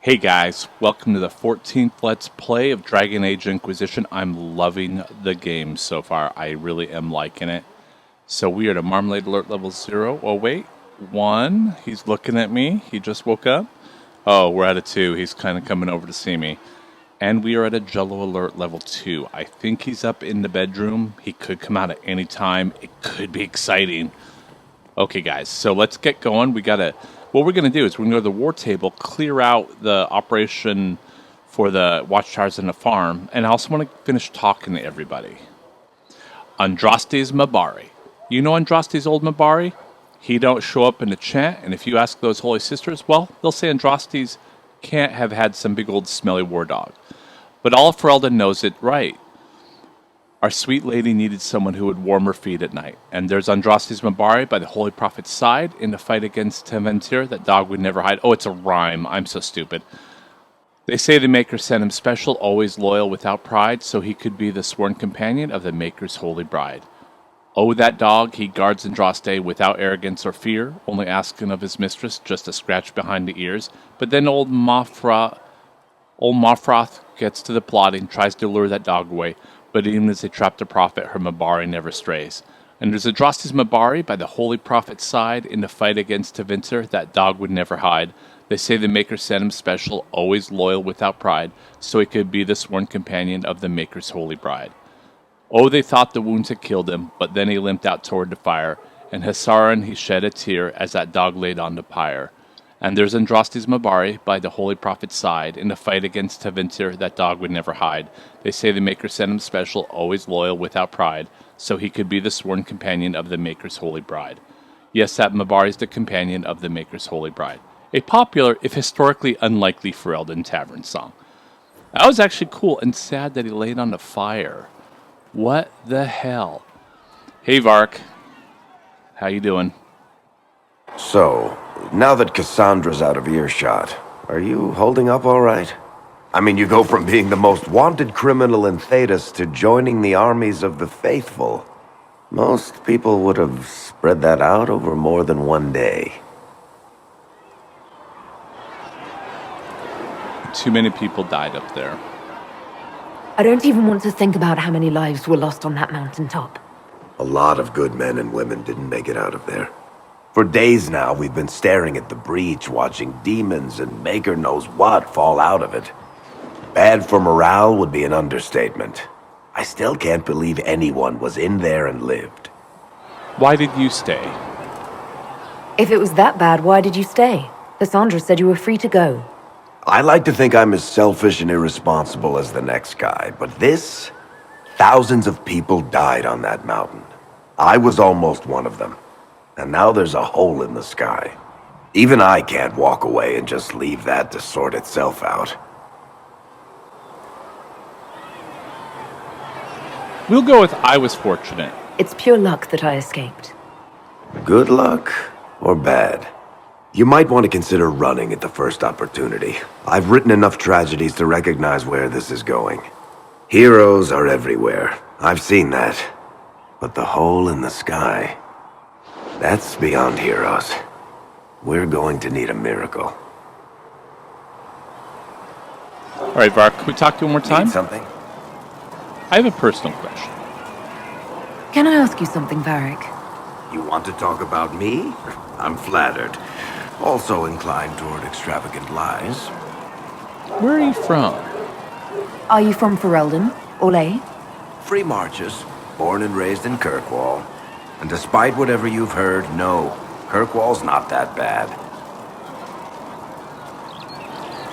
Hey guys, welcome to the 14th Let's Play of Dragon Age Inquisition. I'm loving the game so far. I really am liking it. So we are at a Marmalade Alert level 0. Oh wait, 1. He's looking at me. He just woke up. Oh, we're at a 2. He's kind of coming over to see me. And we are at a Jello Alert level 2. I think he's up in the bedroom. He could come out at any time. It could be exciting. Okay guys, so let's get going. What we're going to do is we're going to go to the war table, clear out the operation for the watchtowers and the farm, and I also want to finish talking to everybody. Andraste's Mabari. You know Andraste's old Mabari? He don't show up in the chat, and if you ask those holy sisters, well, they'll say Andraste's can't have had some big old smelly war dog. But all of Ferelden knows it right. Our sweet lady needed someone who would warm her feet at night. And there's Andraste's Mabari by the Holy Prophet's side in the fight against Teventir. That dog would never hide. Oh, it's a rhyme. I'm so stupid. They say the Maker sent him special, always loyal without pride, so he could be the sworn companion of the Maker's holy bride. Oh, that dog, he guards Andraste without arrogance or fear, only asking of his mistress just a scratch behind the ears. But then old Mafroth gets to the plotting, tries to lure that dog away. But even as they trap the prophet, her Mabari never strays. And there's Andraste's Mabari by the Holy Prophet's side in the fight against Teventir. That dog would never hide. They say the Maker sent him special, always loyal without pride, so he could be the sworn companion of the Maker's holy bride. Oh, they thought the wounds had killed him, but then he limped out toward the fire, and Hasaran he shed a tear as that dog laid on the pyre. And there's Andraste's Mabari by the Holy Prophet's side. In the fight against Teventir, that dog would never hide. They say the Maker sent him special, always loyal without pride, so he could be the sworn companion of the Maker's holy bride. Yes, that Mabari is the companion of the Maker's holy bride. A popular, if historically unlikely, Ferelden tavern song. That was actually cool and sad that he laid on the fire. What the hell? Hey, Vark. How you doing? So, now that Cassandra's out of earshot, are you holding up all right? I mean, you go from being the most wanted criminal in Thedas to joining the armies of the faithful. Most people would have spread that out over more than one day. Too many people died up there. I don't even want to think about how many lives were lost on that mountaintop. A lot of good men and women didn't make it out of there. For days now, we've been staring at the breach, watching demons and Maker knows what fall out of it. Bad for morale would be an understatement. I still can't believe anyone was in there and lived. Why did you stay? If it was that bad, why did you stay? Cassandra said you were free to go. I like to think I'm as selfish and irresponsible as the next guy, but this... Thousands of people died on that mountain. I was almost one of them. And now there's a hole in the sky. Even I can't walk away and just leave that to sort itself out. We'll go with I was fortunate. It's pure luck that I escaped. Good luck or bad? You might want to consider running at the first opportunity. I've written enough tragedies to recognize where this is going. Heroes are everywhere. I've seen that. But the hole in the sky... That's beyond heroes. We're going to need a miracle. All right, Vark, can we talk to you one more time? Need something? I have a personal question. Can I ask you something, Varric? You want to talk about me? I'm flattered. Also inclined toward extravagant lies. Where are you from? Are you from Ferelden? Ole? Free marches, born and raised in Kirkwall. And despite whatever you've heard, no, Kirkwall's not that bad.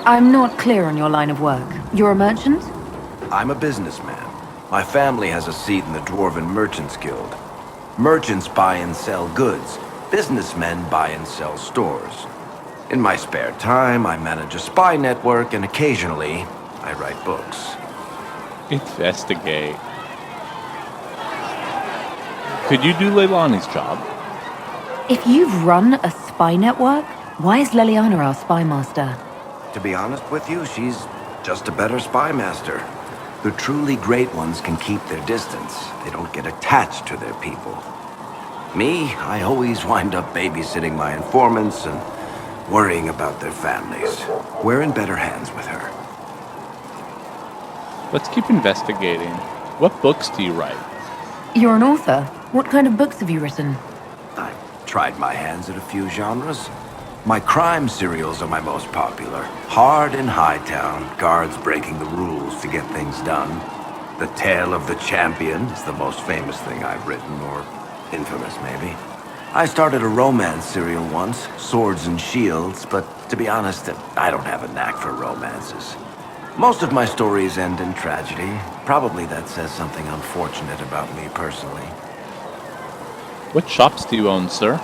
I'm not clear on your line of work. You're a merchant? I'm a businessman. My family has a seat in the Dwarven Merchants Guild. Merchants buy and sell goods. Businessmen buy and sell stores. In my spare time, I manage a spy network, and occasionally, I write books. Investigate. Could you do Leilani's job? If you've run a spy network, why is Leliana our spy master? To be honest with you, she's just a better spy master. The truly great ones can keep their distance. They don't get attached to their people. Me, I always wind up babysitting my informants and worrying about their families. We're in better hands with her. Let's keep investigating. What books do you write? You're an author. What kind of books have you written? I've tried my hands at a few genres. My crime serials are my most popular. Hard in Hightown, guards breaking the rules to get things done. The Tale of the Champion is the most famous thing I've written, or infamous maybe. I started a romance serial once, Swords and Shields, but to be honest, I don't have a knack for romances. Most of my stories end in tragedy. Probably that says something unfortunate about me personally. What shops do you own, sir?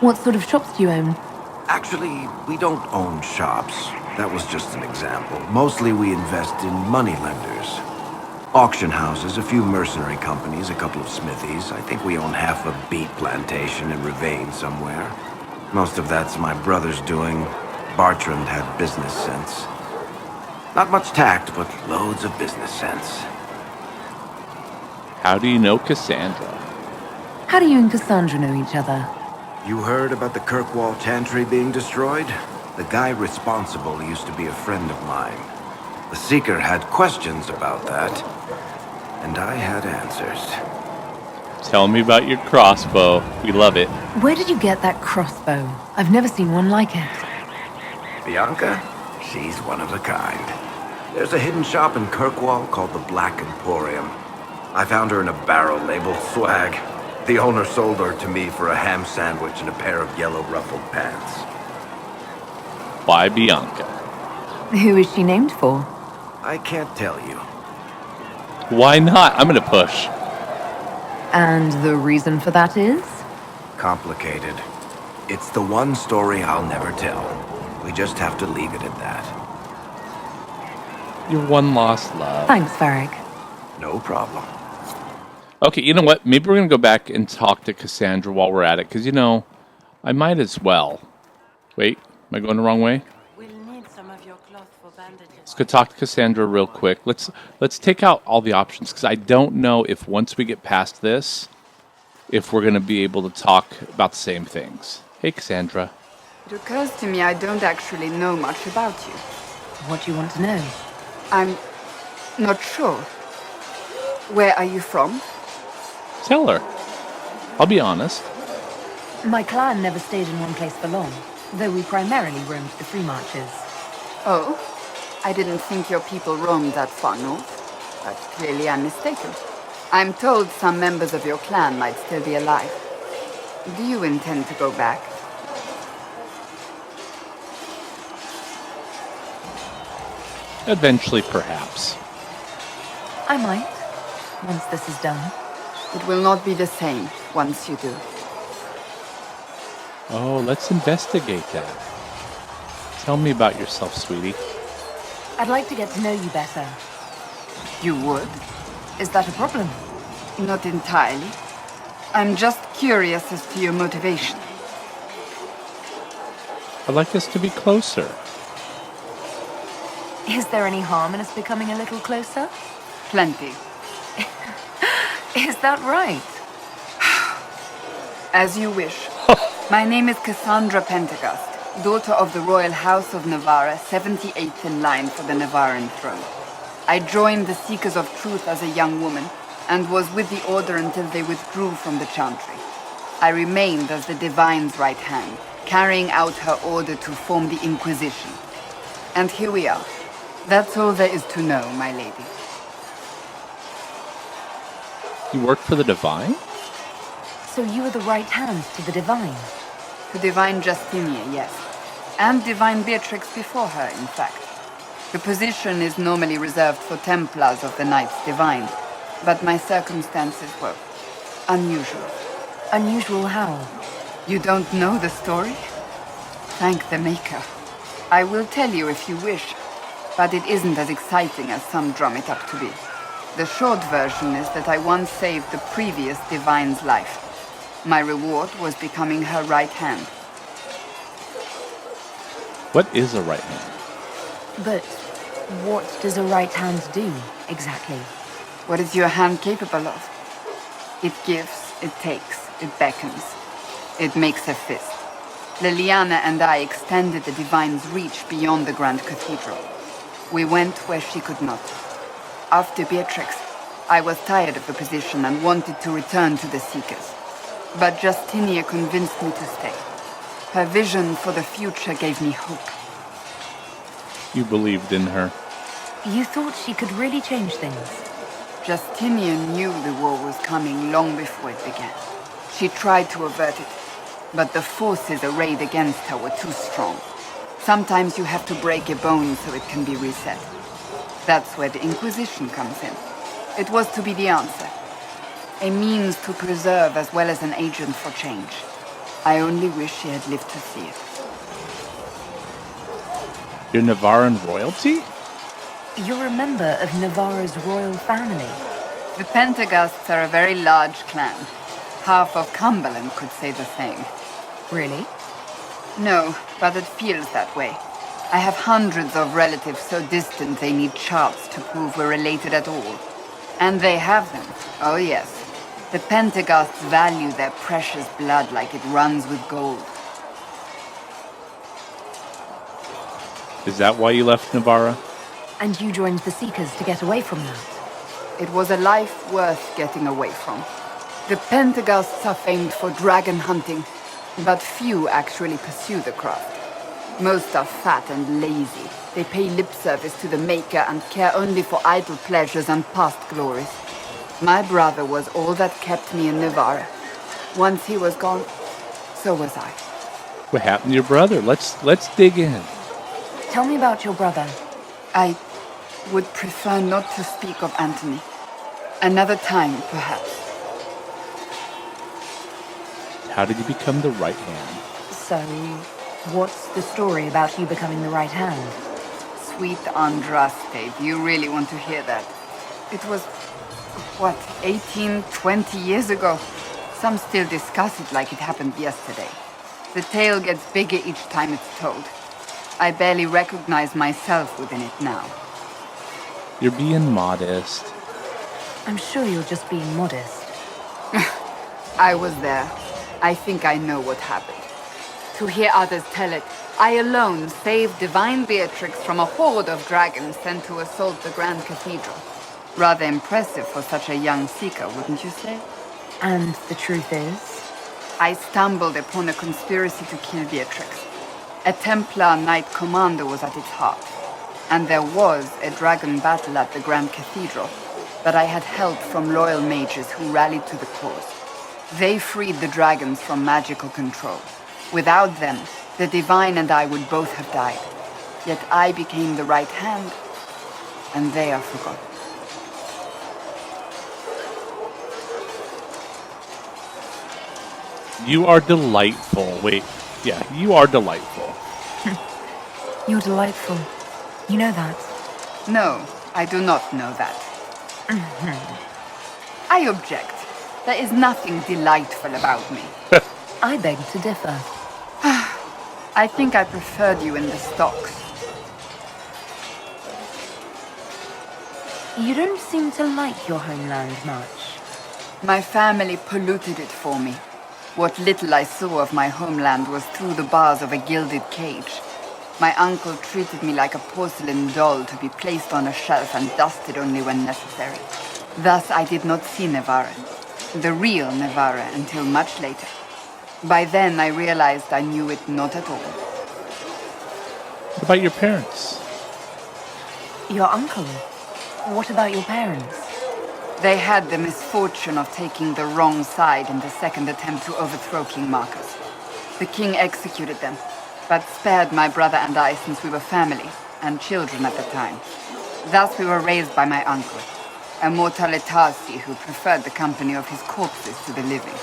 What sort of shops do you own? Actually, we don't own shops. That was just an example. Mostly we invest in money lenders. Auction houses, a few mercenary companies, a couple of smithies. I think we own half a beet plantation in Ravane somewhere. Most of that's my brother's doing. Bartrand had business sense. Not much tact, but loads of business sense. How do you know Cassandra? How do you and Cassandra know each other? You heard about the Kirkwall Chantry being destroyed? The guy responsible used to be a friend of mine. The Seeker had questions about that, and I had answers. Tell me about your crossbow. We love it. Where did you get that crossbow? I've never seen one like it. Bianca? She's one of a kind. There's a hidden shop in Kirkwall called the Black Emporium. I found her in a barrel labeled swag. The owner sold her to me for a ham sandwich and a pair of yellow ruffled pants. Why Bianca? Who is she named for? I can't tell you. Why not? I'm gonna push. And the reason for that is? Complicated. It's the one story I'll never tell. We just have to leave it at that. Your one lost love. Thanks, Varric. No problem. Okay, you know what? Maybe we're going to go back and talk to Cassandra while we're at it, because, I might as well. Wait, am I going the wrong way? We'll need some of your cloth for bandages. Let's go talk to Cassandra real quick. Let's take out all the options, because I don't know if once we get past this, if we're going to be able to talk about the same things. Hey, Cassandra. It occurs to me I don't actually know much about you. What do you want to know? I'm not sure. Where are you from? Tell her. I'll be honest. My clan never stayed in one place for long, though we primarily roamed the free marches. Oh, I didn't think your people roamed that far north, but clearly I'm mistaken. I'm told some members of your clan might still be alive. Do you intend to go back? Eventually, perhaps. I might, once this is done. It will not be the same once you do. Oh, let's investigate that. Tell me about yourself, sweetie. I'd like to get to know you better. You would? Is that a problem? Not entirely. I'm just curious as to your motivation. I'd like us to be closer. Is there any harm in us becoming a little closer? Plenty. Is that right? As you wish. My name is Cassandra Pentagast, daughter of the Royal House of Navarra, 78th in line for the Navarran throne. I joined the Seekers of Truth as a young woman, and was with the Order until they withdrew from the Chantry. I remained as the Divine's right hand, carrying out her order to form the Inquisition. And here we are. That's all there is to know, my lady. You work for the Divine? So you are the right hand to the Divine? To Divine Justinia, yes. And Divine Beatrix before her, in fact. The position is normally reserved for Templars of the Knights Divine, but my circumstances were unusual. Unusual how? You don't know the story? Thank the Maker. I will tell you if you wish, but it isn't as exciting as some drum it up to be. The short version is that I once saved the previous Divine's life. My reward was becoming her right hand. What is a right hand? But what does a right hand do, exactly? What is your hand capable of? It gives, it takes, it beckons. It makes a fist. Liliana and I extended the Divine's reach beyond the Grand Cathedral. We went where she could not. After Beatrix, I was tired of the position and wanted to return to the Seekers. But Justinia convinced me to stay. Her vision for the future gave me hope. You believed in her. You thought she could really change things? Justinian knew the war was coming long before it began. She tried to avert it, but the forces arrayed against her were too strong. Sometimes you have to break a bone so it can be reset. That's where the Inquisition comes in. It was to be the answer. A means to preserve as well as an agent for change. I only wish she had lived to see it. You're Navarran royalty? You're a member of Navarra's royal family. The Pentaghasts are a very large clan. Half of Cumberland could say the same. Really? No, but it feels that way. I have hundreds of relatives so distant they need charts to prove we're related at all. And they have them. Oh yes. The Pentaghasts value their precious blood like it runs with gold. Is that why you left Navarra? And you joined the Seekers to get away from that? It was a life worth getting away from. The Pentaghasts are famed for dragon hunting, but few actually pursue the craft. Most are fat and lazy. They pay lip service to the Maker and care only for idle pleasures and past glories. My brother was all that kept me in Navarra. Once he was gone, so was I. What happened to your brother? Let's dig in. Tell me about your brother. I would prefer not to speak of Anthony. Another time, perhaps. How did you become the right hand? So, what's the story about you becoming the right hand? Sweet Andraste, do you really want to hear that? It was, 18, 20 years ago? Some still discuss it like it happened yesterday. The tale gets bigger each time it's told. I barely recognize myself within it now. You're being modest. I'm sure you're just being modest. I was there. I think I know what happened. To hear others tell it, I alone saved Divine Beatrix from a horde of dragons sent to assault the Grand Cathedral. Rather impressive for such a young seeker, wouldn't you say? And the truth is? I stumbled upon a conspiracy to kill Beatrix. A Templar Knight Commander was at its heart. And there was a dragon battle at the Grand Cathedral, but I had help from loyal mages who rallied to the cause. They freed the dragons from magical control. Without them, the Divine and I would both have died. Yet I became the right hand, and they are forgotten. You are delightful. Wait, yeah, you are delightful. You're delightful. You know that. No, I do not know that. I object. There is nothing delightful about me. I beg to differ. I think I preferred you in the stocks. You don't seem to like your homeland much. My family polluted it for me. What little I saw of my homeland was through the bars of a gilded cage. My uncle treated me like a porcelain doll to be placed on a shelf and dusted only when necessary. Thus I did not see Navarra, the real Navarra, until much later. By then I realized I knew it not at all. What about your parents? Your uncle? What about your parents? They had the misfortune of taking the wrong side in the second attempt to overthrow King Marcus. The king executed them, but spared my brother and I since we were family, and children at the time. Thus we were raised by my uncle, a Mortalitasi who preferred the company of his corpses to the living.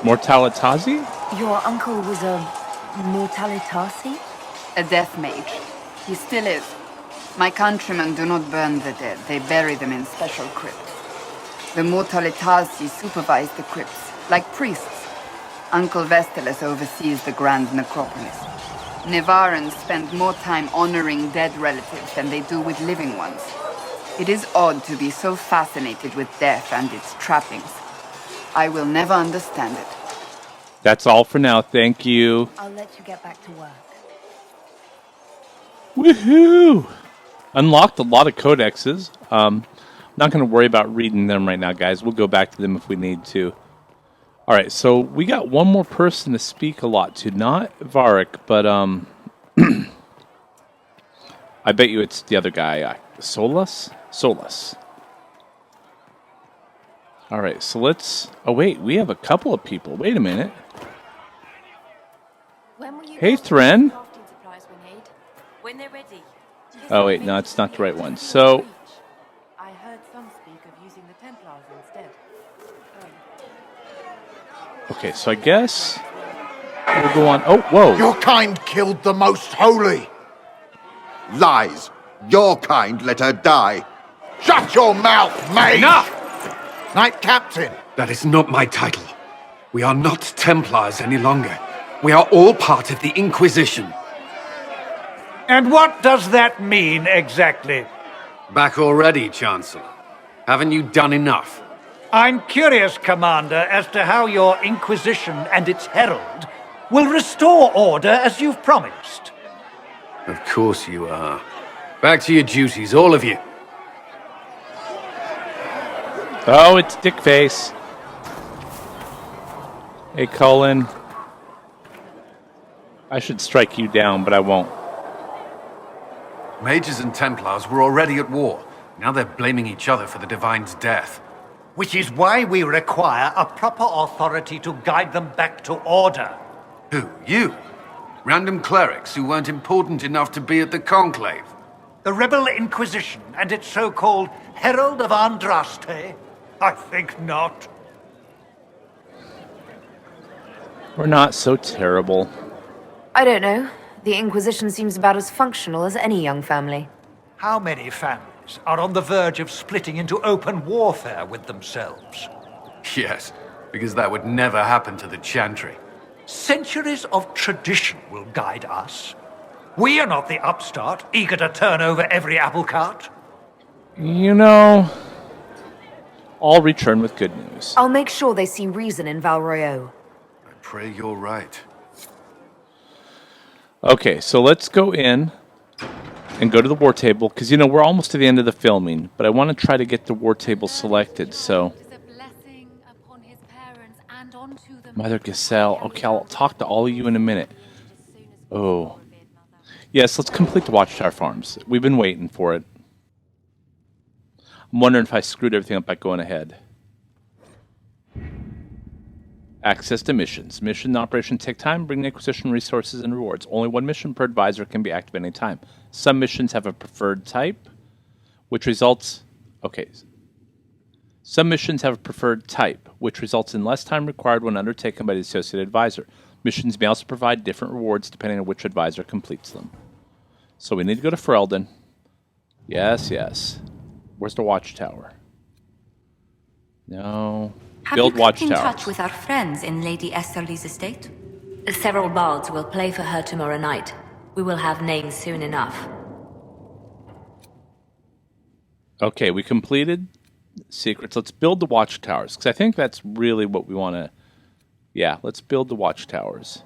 Mortalitazi? Your uncle was a Mortalitasi? A death mage. He still is. My countrymen do not burn the dead, they bury them in special crypts. The Mortalitasi supervise the crypts, like priests. Uncle Vestalis oversees the grand necropolis. Navarrans spend more time honoring dead relatives than they do with living ones. It is odd to be so fascinated with death and its trappings. I will never understand it. That's all for now. Thank you. I'll let you get back to work. Woohoo! Unlocked a lot of codexes. Not going to worry about reading them right now, guys. We'll go back to them if we need to. All right, so we got one more person to speak a lot to. Not Varric, but I bet you it's the other guy. Solus? Solus. All right, so let's... Oh, wait, we have a couple of people. Wait a minute. Hey, Thren. When they're ready. Oh, wait, no, it's not the right one. So... I heard some speak of using the Templars instead. Okay, so I guess we'll go on... Oh, whoa. Your kind killed the most holy. Lies. Your kind let her die. Shut your mouth, mate! Enough! Knight Captain. That is not my title. We are not Templars any longer. We are all part of the Inquisition. And what does that mean exactly? Back already, Chancellor. Haven't you done enough? I'm curious, Commander, as to how your Inquisition and its herald will restore order as you've promised. Of course you are. Back to your duties, all of you. Oh, it's Dickface. Hey, Colin. I should strike you down, but I won't. Mages and Templars were already at war. Now they're blaming each other for the Divine's death. Which is why we require a proper authority to guide them back to order. Who? You? Random clerics who weren't important enough to be at the Conclave? The Rebel Inquisition and its so-called Herald of Andraste? I think not. We're not so terrible. I don't know. The Inquisition seems about as functional as any young family. How many families are on the verge of splitting into open warfare with themselves? Yes, because that would never happen to the Chantry. Centuries of tradition will guide us. We are not the upstart, eager to turn over every apple cart. You know, I'll return with good news. I'll make sure they see reason in Val Royeaux. I pray you're right. Okay, so let's go in and go to the war table, because, you know, we're almost to the end of the filming, but I want to try to get the war table selected, so... Mother Giselle. Okay, I'll talk to all of you in a minute. Oh. Yes, let's complete the Watchtower Farms. We've been waiting for it. I'm wondering if I screwed everything up by going ahead. Access to missions. Mission and operation take time, bring the Inquisition resources and rewards. Only one mission per advisor can be active at any time. Some missions have a preferred type, which results... Okay. Some missions have a preferred type, which results in less time required when undertaken by the associated advisor. Missions may also provide different rewards depending on which advisor completes them. So we need to go to Ferelden. Yes, yes. Where's the Watchtower? No... Build Have you kept in watchtowers. touch with our friends in Lady Esterly's estate? Several bards will play for her tomorrow night. We will have names soon enough. Okay, we completed secrets. Let's build the watchtowers, because I think that's really what we want to... Yeah, let's build the watchtowers.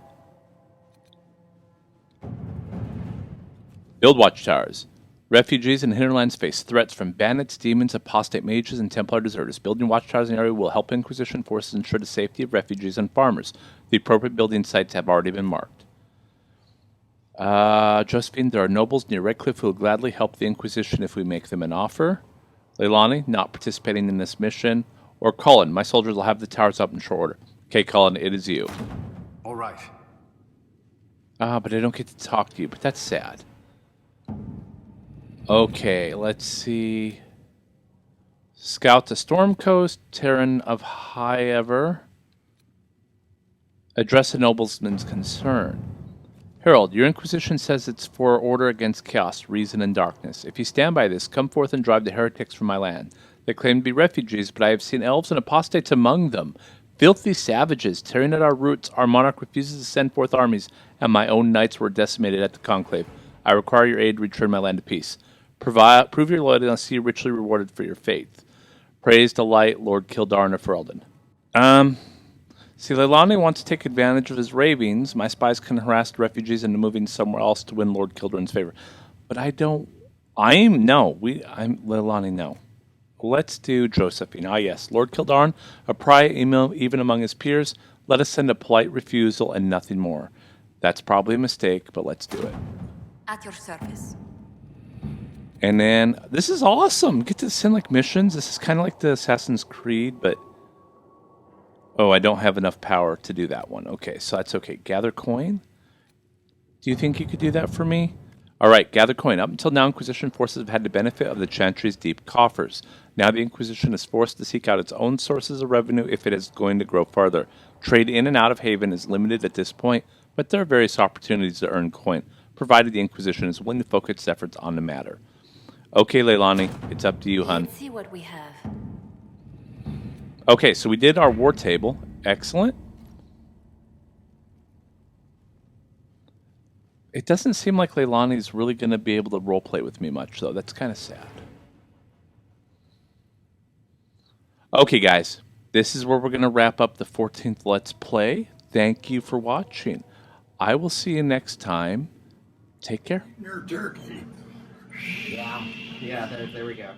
Build watchtowers. Refugees in hinterlands face threats from bandits, demons, apostate mages, and Templar deserters. Building watchtowers in the area will help Inquisition forces ensure the safety of refugees and farmers. The appropriate building sites have already been marked. Josephine, there are nobles near Redcliffe who will gladly help the Inquisition if we make them an offer. Leilani, not participating in this mission. Or Cullen, my soldiers will have the towers up in short order. Okay, Cullen, it is you. All right. But I don't get to talk to you, but that's sad. Okay, let's see. Scout to Storm Coast, Terran of Highever. Address a nobleman's concern. Herald, your Inquisition says it's for order against chaos, reason, and darkness. If you stand by this, come forth and drive the heretics from my land. They claim to be refugees, but I have seen elves and apostates among them. Filthy savages, tearing at our roots. Our monarch refuses to send forth armies, and my own knights were decimated at the Conclave. I require your aid to return my land to peace. Prove your loyalty and I'll see you richly rewarded for your faith. Praise to light, Lord Kildarn of Ferelden. See, Leilani wants to take advantage of his ravings. My spies can harass the refugees into moving somewhere else to win Lord Kildren's favor. But I don't... I'm Leilani, no. Let's do Josephine. Ah, yes. Lord Kildarn, a pariah even among his peers. Let us send a polite refusal and nothing more. That's probably a mistake, but let's do it. At your service. And then, this is awesome. Get to send, like, missions. This is kind of like the Assassin's Creed, but... Oh, I don't have enough power to do that one. Okay, so that's okay. Gather coin? Do you think you could do that for me? All right, gather coin. Up until now, Inquisition forces have had the benefit of the Chantry's deep coffers. Now the Inquisition is forced to seek out its own sources of revenue if it is going to grow further. Trade in and out of Haven is limited at this point, but there are various opportunities to earn coin, provided the Inquisition is willing to focus its efforts on the matter. Okay, Leilani, it's up to you, hun. Let's see what we have. Okay, so we did our war table. Excellent. It doesn't seem like Leilani's really going to be able to roleplay with me much, though. That's kind of sad. Okay, guys. This is where we're going to wrap up the 14th Let's Play. Thank you for watching. I will see you next time. Take care. You're dirty. Yeah, there we go.